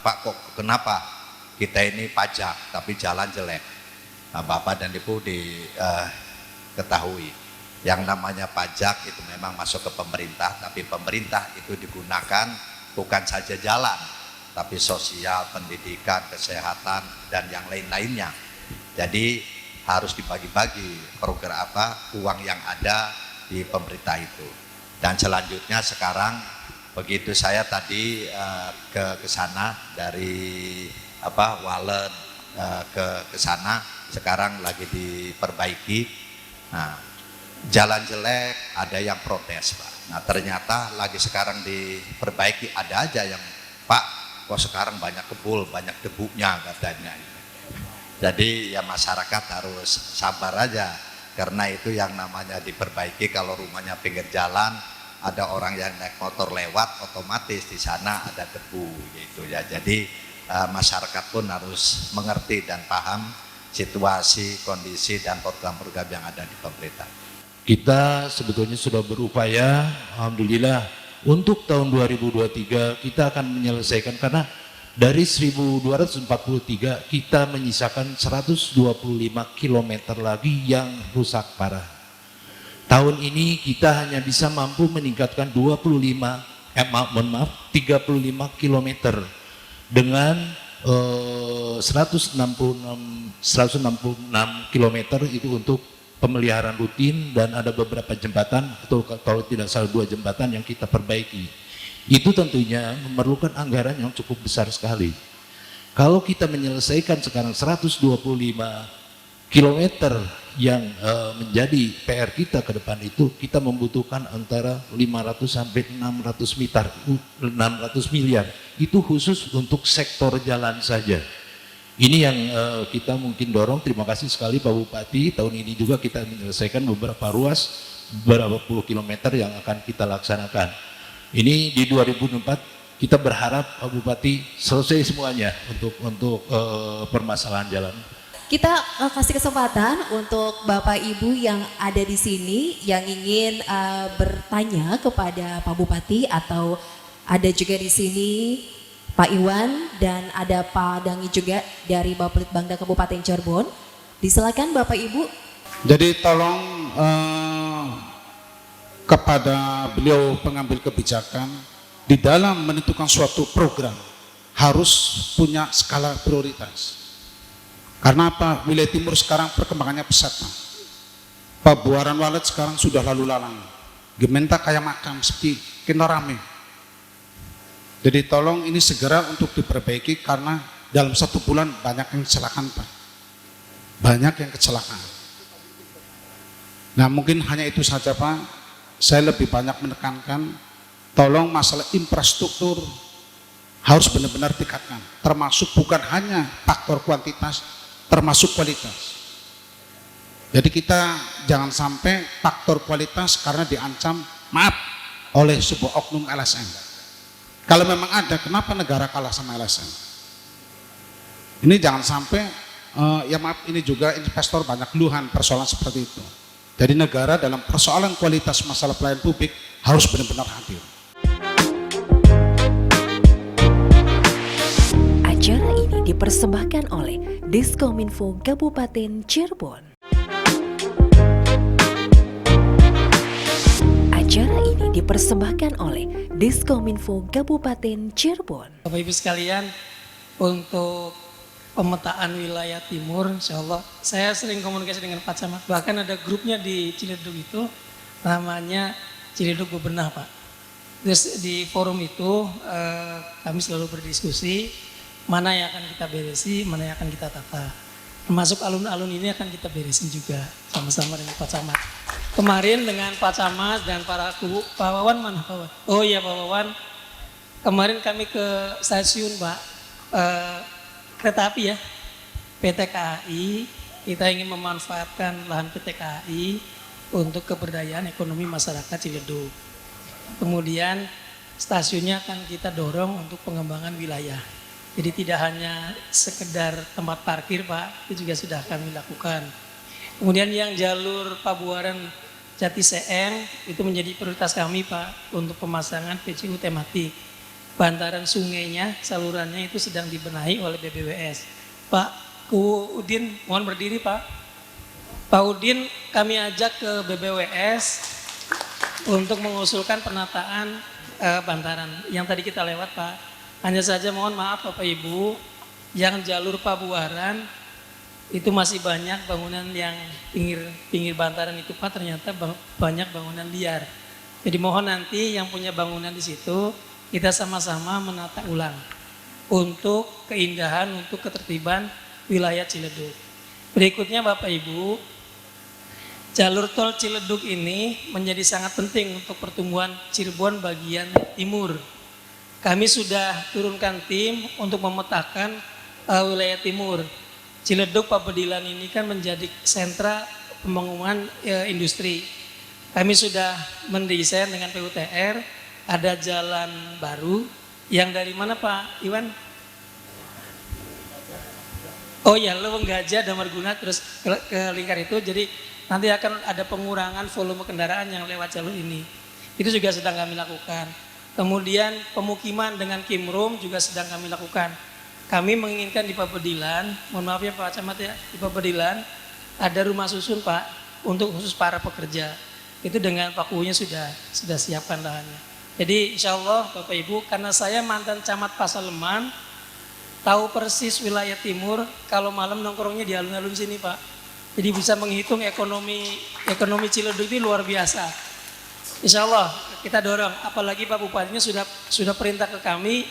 Pak kok kenapa kita ini pajak tapi jalan jelek? Nah, Bapak dan Ibu diketahui, yang namanya pajak itu memang masuk ke pemerintah, tapi pemerintah itu digunakan bukan saja jalan, tapi sosial, pendidikan, kesehatan, dan yang lain-lainnya. Jadi harus dibagi-bagi program uang yang ada di pemerintah itu. Dan selanjutnya sekarang begitu saya tadi ke sana dari Walet ke sana, sekarang lagi diperbaiki. Nah, jalan jelek ada yang protes, Pak. Nah, ternyata lagi sekarang diperbaiki, ada aja yang, Pak kok sekarang banyak kebul, banyak debunya katanya. Jadi ya masyarakat harus sabar aja, karena itu yang namanya diperbaiki. Kalau rumahnya pinggir jalan, ada orang yang naik motor lewat, otomatis di sana ada debu gitu ya. Jadi masyarakat pun harus mengerti dan paham situasi, kondisi, dan program-program yang ada di pemerintah. Kita sebetulnya sudah berupaya, alhamdulillah, untuk tahun 2023 kita akan menyelesaikan, karena dari 1243 kita menyisakan 125 km lagi yang rusak parah. Tahun ini kita hanya bisa mampu meningkatkan 35 km dengan 166 km itu untuk pemeliharaan rutin, dan ada beberapa jembatan, atau kalau tidak salah 2 jembatan yang kita perbaiki. Itu tentunya memerlukan anggaran yang cukup besar sekali. Kalau kita menyelesaikan sekarang 125 km yang menjadi PR kita ke depan itu, kita membutuhkan antara 500 sampai 600 miliar. Itu khusus untuk sektor jalan saja. Ini yang kita mungkin dorong. Terima kasih sekali Pak Bupati. Tahun ini juga kita menyelesaikan beberapa ruas, beberapa puluh kilometer yang akan kita laksanakan. Ini di 2004 kita berharap Pak Bupati selesai semuanya untuk permasalahan jalan. Kita kasih kesempatan untuk Bapak Ibu yang ada di sini yang ingin bertanya kepada Pak Bupati, atau ada juga di sini Pak Iwan dan ada Pak Dangi juga dari Bapelitbangda Kabupaten Cirebon. Disilakan Bapak Ibu. Jadi tolong kepada beliau pengambil kebijakan, di dalam menentukan suatu program harus punya skala prioritas. Karena apa? Wilayah timur sekarang perkembangannya pesat. Pabuaran Walet sekarang sudah lalu lalang. Gementa kayak makam sepi, kena rame. Jadi tolong ini segera untuk diperbaiki, karena dalam 1 bulan banyak yang kecelakaan, Pak. Banyak yang kecelakaan. Nah, mungkin hanya itu saja, Pak. Saya lebih banyak menekankan, tolong masalah infrastruktur harus benar-benar tingkatkan. Termasuk bukan hanya faktor kuantitas, termasuk kualitas. Jadi kita jangan sampai faktor kualitas karena diancam, maaf, oleh sebuah oknum LSM. Kalau memang ada, kenapa negara kalah sama LSM? Ini jangan sampai, ya maaf, ini juga investor banyak keluhan persoalan seperti itu. Jadi negara dalam persoalan kualitas masalah pelayanan publik harus benar-benar hadir. Acara ini dipersembahkan oleh Diskominfo Kabupaten Cirebon. Acara ini dipersembahkan oleh Diskominfo Kabupaten Cirebon. Bapak Ibu sekalian, untuk pemetaan wilayah timur, insya Allah saya sering komunikasi dengan Pak Camat. Bahkan ada grupnya di Ciledug itu, namanya Ciledug Bebenah, Pak. Terus di forum itu kami selalu berdiskusi, mana yang akan kita beresi, mana yang akan kita tata. Termasuk alun-alun ini akan kita beresin juga sama-sama dengan Pak Camat. Kemarin dengan Pak Camat dan para kubu, Pak Wawan mana Pak Wawan? Oh iya Pak Wawan, kemarin kami ke stasiun Pak, kereta api ya, PT KAI. Kita ingin memanfaatkan lahan PT KAI untuk keberdayaan ekonomi masyarakat Ciledug. Kemudian stasiunnya akan kita dorong untuk pengembangan wilayah. Jadi tidak hanya sekedar tempat parkir Pak, itu juga sudah kami lakukan. Kemudian yang jalur Pabuaran Jati Seeng itu menjadi prioritas kami Pak untuk pemasangan PCU tematik. bantaran sungainya, salurannya itu sedang dibenahi oleh BBWS. Pak Udin, mohon berdiri Pak. Pak Udin kami ajak ke BBWS untuk mengusulkan penataan bantaran yang tadi kita lewat Pak. Hanya saja mohon maaf Bapak Ibu, yang jalur Pabuaran itu masih banyak bangunan yang pinggir bantaran itu Pak, ternyata banyak bangunan liar. Jadi mohon nanti yang punya bangunan di situ kita sama-sama menata ulang untuk keindahan, untuk ketertiban wilayah Ciledug. Berikutnya Bapak Ibu, jalur tol Ciledug ini menjadi sangat penting untuk pertumbuhan Cirebon bagian timur. Kami sudah turunkan tim untuk memetakan wilayah timur. Ciledug Pabedilan ini kan menjadi sentra pembangunan industri. Kami sudah mendesain dengan PUTR, ada jalan baru yang dari mana Pak Iwan? Oh ya, Leweng Gajah, Damar Guna, terus ke lingkar itu. Jadi nanti akan ada pengurangan volume kendaraan yang lewat jalur ini. Itu juga sedang kami lakukan. Kemudian pemukiman dengan Kimrum juga sedang kami lakukan. Kami menginginkan di Pabedilan, mohon maaf ya Pak Camat ya, di Pabedilan ada rumah susun Pak untuk khusus para pekerja. Itu dengan Pak Kuhunya sudah siapkan lahannya. Jadi insya Allah Bapak Ibu, karena saya mantan camat Pasaleman, tahu persis wilayah timur, kalau malam nongkrongnya di alun-alun sini Pak. Jadi bisa menghitung ekonomi Ciledug itu luar biasa. Insya Allah kita dorong, apalagi Pak Bupatinya sudah perintah ke kami,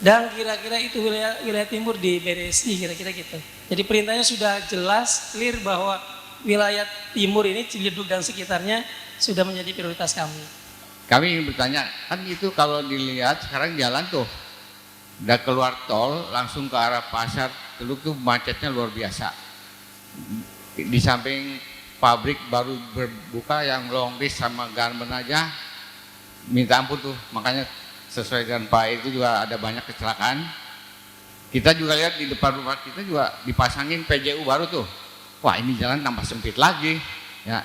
dan kira-kira itu wilayah timur diberesi kira-kira gitu. Jadi perintahnya sudah jelas, clear bahwa wilayah timur ini Ciledug dan sekitarnya sudah menjadi prioritas kami. Kami ingin bertanya, kan itu kalau dilihat sekarang jalan tuh, udah keluar tol langsung ke arah pasar Teluk tuh macetnya luar biasa. Di samping pabrik baru berbuka yang Longgis sama Garmen aja, minta ampun tuh, makanya sesuai dengan Pak itu juga ada banyak kecelakaan. Kita juga lihat di depan rumah kita juga dipasangin PJU baru tuh. Wah ini jalan tambah sempit lagi. Ya,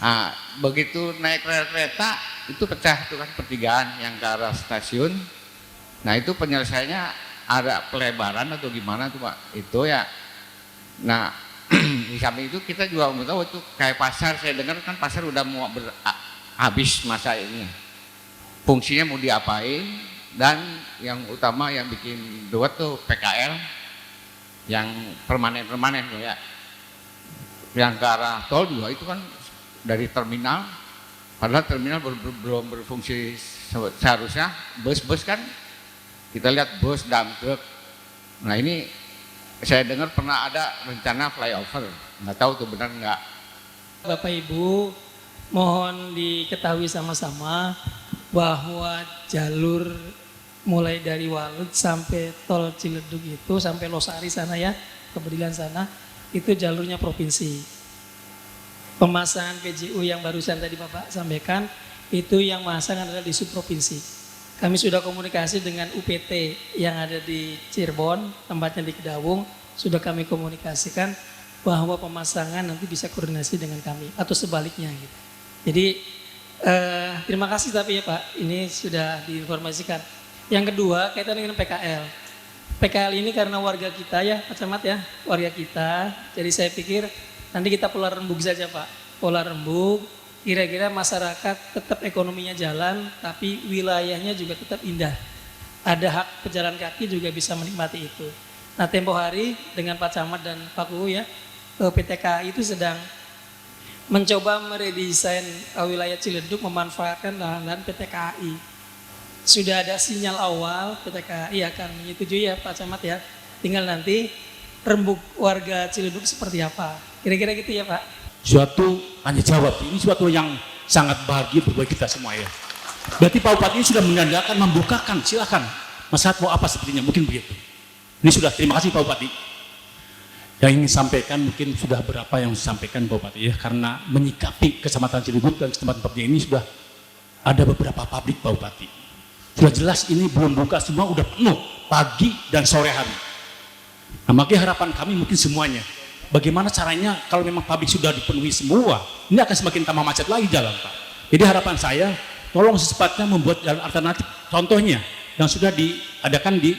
nah, begitu naik rel kereta itu pecah tuh kan pertigaan yang ke arah stasiun. Nah itu penyelesaiannya ada pelebaran atau gimana tuh Pak? Itu ya. Nah di samping itu kita juga mau tahu itu kayak pasar, saya dengar kan pasar udah mau habis masa ini. Fungsinya mau diapain, dan yang utama yang bikin duet tuh PKL yang permanen tuh ya. Yang ke arah tol juga itu kan dari terminal, padahal terminal belum berfungsi seharusnya. Bus-bus kan kita lihat bus, dump truck. Nah ini saya dengar pernah ada rencana flyover, nggak tahu tuh benar nggak. Bapak Ibu mohon diketahui sama-sama bahwa jalur mulai dari Walet sampai tol Ciledug itu sampai Losari sana ya, Pabedilan sana, itu jalurnya provinsi. Pemasangan PJU yang barusan tadi Bapak sampaikan, itu yang masang adalah di subprovinsi. Kami sudah komunikasi dengan UPT yang ada di Cirebon, tempatnya di Kedawung, sudah kami komunikasikan bahwa pemasangan nanti bisa koordinasi dengan kami atau sebaliknya gitu. Jadi terima kasih tapi ya Pak, ini sudah diinformasikan. Yang kedua kaitan dengan PKL. PKL ini karena warga kita ya Pak Camat ya, warga kita. Jadi saya pikir nanti kita pola rembug saja Pak, pola rembug. Kira-kira masyarakat tetap ekonominya jalan, tapi wilayahnya juga tetap indah. Ada hak pejalan kaki juga bisa menikmati itu. Nah tempo hari dengan Pak Camat dan Pak Kuhu ya, PT KAI itu sedang mencoba meredesain wilayah Ciledug memanfaatkan lahan-lahan PT KAI. Sudah ada sinyal awal PT KAI akan menyetujui ya Pak Camat ya. Tinggal nanti rembug warga Ciledug seperti apa. Kira-kira gitu ya Pak. Suatu hanya jawab, ini suatu yang sangat bahagia buat kita semua ya. Berarti Pak Bupati ini sudah menandakan, membukakan, silakan. Masyarakat mau apa sepertinya, mungkin begitu. Ini sudah, terima kasih Pak Bupati. Yang ingin sampaikan mungkin sudah berapa yang disampaikan Pak Bupati ya, karena menyikapi Kecamatan Ciledug dan Kecamatan Pabedilan ini sudah ada beberapa pabrik Pak Bupati. Sudah jelas ini belum buka semua, udah penuh pagi dan sore hari. Nah makanya harapan kami mungkin semuanya, bagaimana caranya kalau memang pabrik sudah dipenuhi semua, ini akan semakin tambah macet lagi jalan Pak. Jadi harapan saya, tolong secepatnya membuat jalan alternatif. Contohnya, yang sudah diadakan di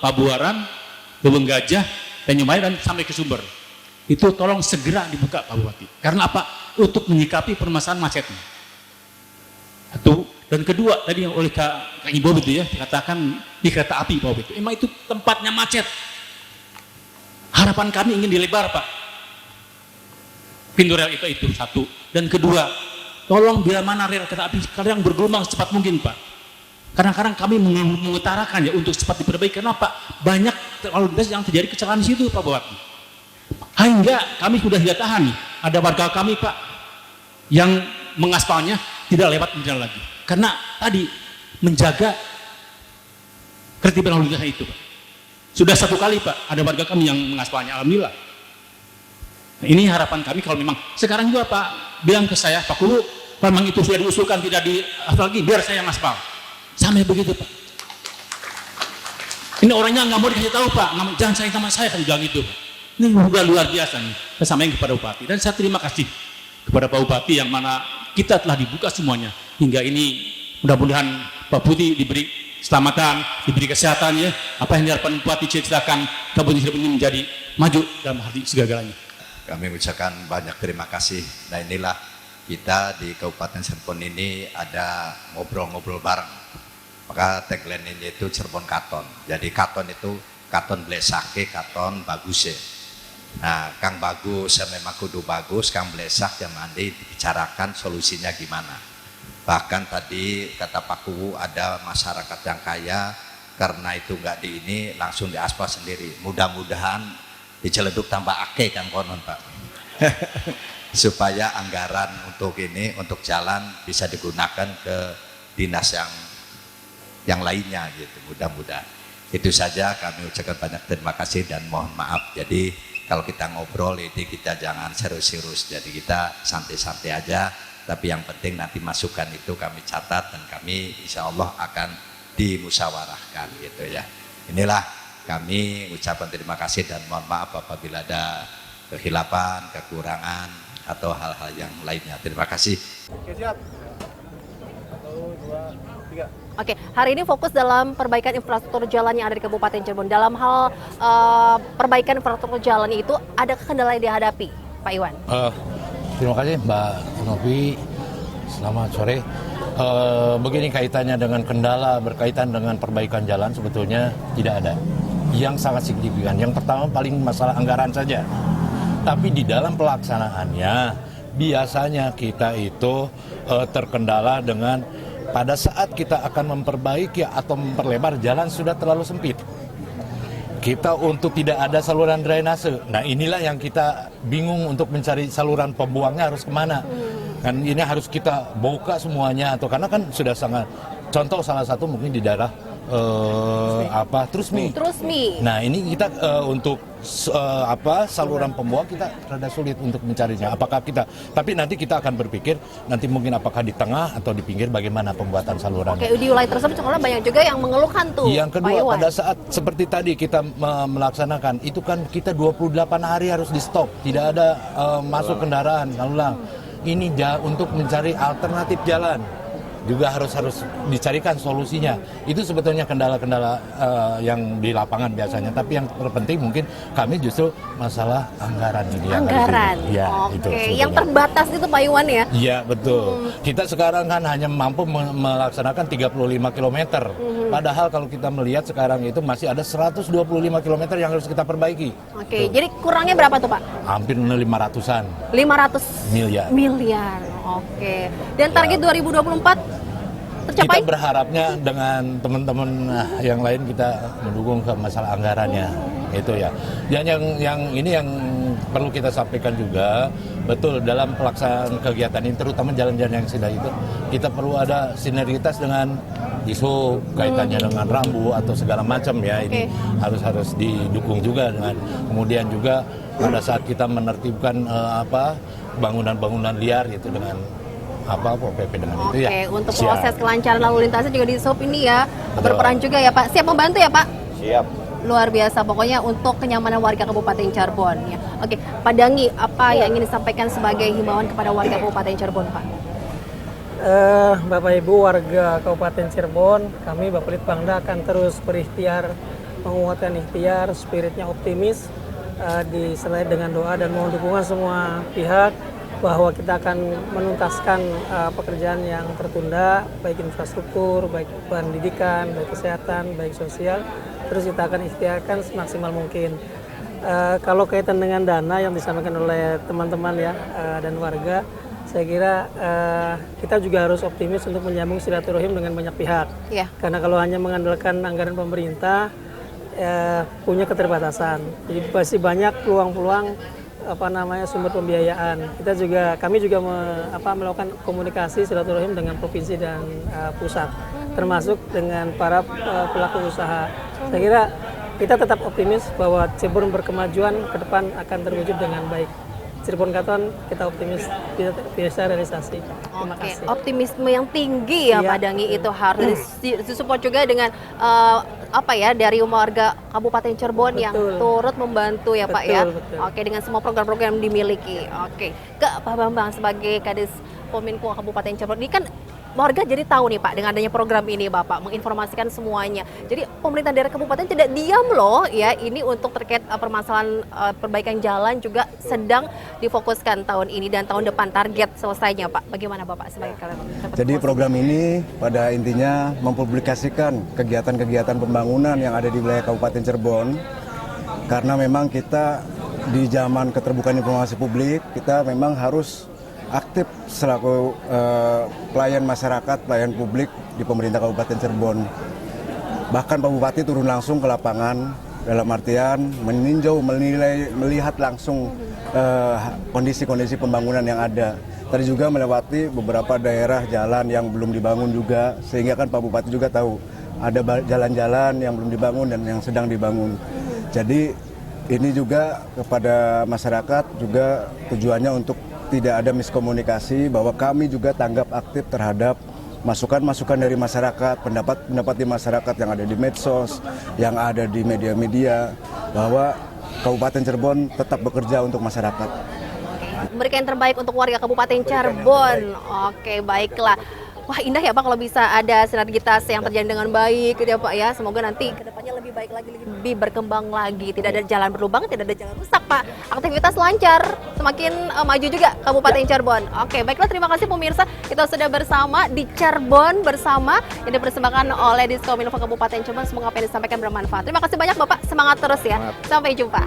Pabuaran, Lubeng Gajah, Tanjung dan sampai ke Sumber. Itu tolong segera dibuka Pak Bupati. Karena apa? Untuk menyikapi permasalahan macetnya. Satu. Dan kedua, tadi yang oleh Kak Ibu itu ya, dikatakan di kereta api Pak Bupati. Emang itu tempatnya macet. Harapan kami ingin dilebar Pak. Pintu rel itu satu. Dan kedua, tolong bila mana rel kereta api sekarang bergelombang secepat mungkin Pak. Kadang-kadang kami mengutarakan ya untuk cepat diperbaiki. Kenapa? Banyak lalu lintas yang terjadi kecelakaan di situ Pak Bupati. Hingga kami sudah tidak tahan nih. Ada warga kami Pak yang mengaspalnya tidak lewat jalan lagi. Karena tadi menjaga ketertiban lalu lintas itu Pak. Sudah satu kali Pak ada warga kami yang mengaspalnya. Alhamdulillah. Nah, ini harapan kami kalau memang sekarang juga Pak bilang ke saya, Pak Kuru, memang itu sudah diusulkan tidak diaspal lagi, biar saya yang aspal. Sampai begitu Pak. Ini orangnya nggak mau dikasih tahu Pak, jangan sayang sama saya kan bilang itu. Ini udah luar biasa nih. Saya sampaikan kepada Bupati dan saya terima kasih kepada Pak Bupati yang mana kita telah dibuka semuanya hingga ini. Mudah-mudahan Pak Bupati diberi keselamatan, diberi kesehatan ya. Apa yang diharapkan Bupati silakan Kabupaten Cirebon ini menjadi maju dalam hati segala-galanya. Kami ucapkan banyak terima kasih. Nah inilah kita di Kabupaten Cirebon ini ada ngobrol-ngobrol bareng. Maka tagline ini itu Cirebon Katon. Jadi Katon itu Katon blesake, Katon bagus ya. Nah Kang bagus, memang kudu bagus, Kang blesak yang nanti dibicarakan solusinya gimana. Bahkan tadi kata Pak Kuwu ada masyarakat yang kaya karena itu nggak di ini langsung diaspal sendiri. Mudah-mudahan di Ciledug tambah akeh kan konon Pak. Supaya anggaran untuk ini, untuk jalan bisa digunakan ke dinas yang lainnya gitu, mudah-mudahan. Itu saja, kami ucapkan banyak terima kasih dan mohon maaf. Jadi kalau kita ngobrol ini kita jangan serius-serius, jadi kita santai-santai aja. Tapi yang penting nanti masukan itu kami catat dan kami insya Allah akan dimusyawarahkan gitu ya. Inilah kami ucapkan terima kasih dan mohon maaf apabila ada kehilapan, kekurangan atau hal-hal yang lainnya. Terima kasih. Oke, siap. 1, 2, 3. Oke, hari ini fokus dalam perbaikan infrastruktur jalan yang ada di Kabupaten Cirebon. Dalam hal perbaikan infrastruktur jalan itu, ada kendala yang dihadapi, Pak Iwan? Terima kasih Mbak Novi. Selamat sore. Begini kaitannya dengan kendala berkaitan dengan perbaikan jalan sebetulnya tidak ada. Yang sangat signifikan. Yang pertama paling masalah anggaran saja. Tapi di dalam pelaksanaannya biasanya kita itu terkendala dengan pada saat kita akan memperbaiki atau memperlebar jalan sudah terlalu sempit. Kita untuk tidak ada saluran drainase. Nah inilah yang kita bingung untuk mencari saluran pembuangnya harus kemana. Kan ini harus kita buka semuanya atau karena kan sudah sangat. Contoh salah satu mungkin di daerah Trusmi. Nah ini kita untuk saluran pembuang kita rada sulit untuk mencarinya. Apakah kita? Tapi nanti kita akan berpikir nanti mungkin apakah di tengah atau di pinggir bagaimana pembuatan saluran. Oke, di wilayah tersebut soalnya banyak juga yang mengeluhkan tuh. Yang kedua pada saat seperti tadi kita melaksanakan itu kan kita 28 hari harus di stop, tidak ada masuk kendaraan lalu lalang. Ini untuk mencari alternatif jalan. Juga harus dicarikan solusinya. Itu sebetulnya kendala-kendala yang di lapangan biasanya. Tapi yang terpenting mungkin kami justru masalah anggaran ini. Anggaran. Ya, oke. itu yang terbatas itu Pak Iwan ya? Iya betul. Kita sekarang kan hanya mampu melaksanakan 35 km. Padahal kalau kita melihat sekarang itu masih ada 125 km yang harus kita perbaiki. Oke. Jadi kurangnya berapa tuh Pak? Hampir 500-an. 500 miliar. Oke. Dan target 2024 tercapai? Kita berharapnya dengan teman-teman yang lain kita mendukung ke masalah anggarannya, itu ya. Dan yang ini yang perlu kita sampaikan juga, betul dalam pelaksanaan kegiatan ini, terutama jalan-jalan yang sudah itu, kita perlu ada sinergitas dengan isu kaitannya dengan rambu atau segala macam ya. Ini harus didukung juga dengan kemudian juga pada saat kita menertibkan bangunan-bangunan liar itu dengan PP dengan itu ya. Oke, untuk proses kelancaran lalu lintasnya juga di SOP ini ya berperan juga ya Pak. Siap membantu ya Pak? Siap. Luar biasa pokoknya untuk kenyamanan warga Kabupaten Cirebon ya. Oke, Pak Dangi, apa yang ingin disampaikan sebagai himbauan kepada warga Kabupaten Cirebon Pak? Bapak Ibu warga Kabupaten Cirebon, kami Bapelitbangda akan terus berikhtiar, menguatkan ikhtiar, spiritnya optimis, disertai dengan doa dan mohon dukungan semua pihak bahwa kita akan menuntaskan pekerjaan yang tertunda, baik infrastruktur, baik pendidikan, baik kesehatan, baik sosial, terus kita akan ikhtiarkan semaksimal mungkin. Kalau kaitan dengan dana yang disampaikan oleh teman-teman ya dan warga, saya kira kita juga harus optimis untuk menyambung silaturahim dengan banyak pihak. Ya. Karena kalau hanya mengandalkan anggaran pemerintah punya keterbatasan. Jadi masih banyak peluang-peluang sumber pembiayaan. Kami juga melakukan komunikasi silaturahim dengan provinsi dan pusat, termasuk dengan para pelaku usaha. Saya kira kita tetap optimis bahwa Cirebon berkemajuan ke depan akan terwujud dengan baik. Cirebon Katon, kita optimis bisa realisasi. Terima kasih. Optimisme yang tinggi ya Pak Dangi itu harus disupport juga dengan dari warga Kabupaten Cirebon yang turut membantu ya Pak ya. Oke, dengan semua program-program yang dimiliki. Oke, ke Pak Bambang sebagai Kadis Kominfo Kabupaten Cirebon ini kan warga jadi tahu nih Pak dengan adanya program ini Bapak menginformasikan semuanya. Jadi pemerintah daerah kabupaten tidak diam loh ya, ini untuk terkait permasalahan perbaikan jalan juga sedang difokuskan tahun ini dan tahun depan target selesainya Pak. Bagaimana Bapak sebagai Jadi program ini pada intinya mempublikasikan kegiatan-kegiatan pembangunan yang ada di wilayah Kabupaten Cirebon. Karena memang kita di zaman keterbukaan informasi publik, kita memang harus aktif selaku pelayan masyarakat, pelayan publik di pemerintah Kabupaten Cirebon. Bahkan Pak Bupati turun langsung ke lapangan dalam artian meninjau, menilai, melihat langsung kondisi-kondisi pembangunan yang ada. Tadi juga melewati beberapa daerah jalan yang belum dibangun juga, sehingga kan Pak Bupati juga tahu ada jalan-jalan yang belum dibangun dan yang sedang dibangun. Jadi ini juga kepada masyarakat juga tujuannya untuk tidak ada miskomunikasi, bahwa kami juga tanggap aktif terhadap masukan-masukan dari masyarakat, pendapat di masyarakat yang ada di medsos, yang ada di media-media, bahwa Kabupaten Cirebon tetap bekerja untuk masyarakat. Memberikan yang terbaik untuk warga Kabupaten Cirebon. Oke, baiklah. Wah, indah ya Pak kalau bisa ada sinergitas yang terjadi dengan baik gitu ya Pak ya. Semoga nanti kedepannya lebih baik lagi, lebih berkembang lagi. Tidak ada jalan berlubang, tidak ada jalan rusak Pak. Aktivitas lancar, semakin maju juga Kabupaten Cirebon. Oke, baiklah, terima kasih pemirsa. Kita sudah bersama di Cirebon bersama yang dipersembahkan oleh Diskominfo Kabupaten Cirebon. Semoga apa yang disampaikan bermanfaat. Terima kasih banyak Bapak, semangat terus ya. Sampai jumpa.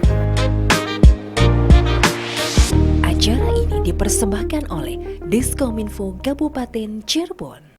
Acara ini dipersembahkan oleh Diskominfo Kabupaten Cirebon.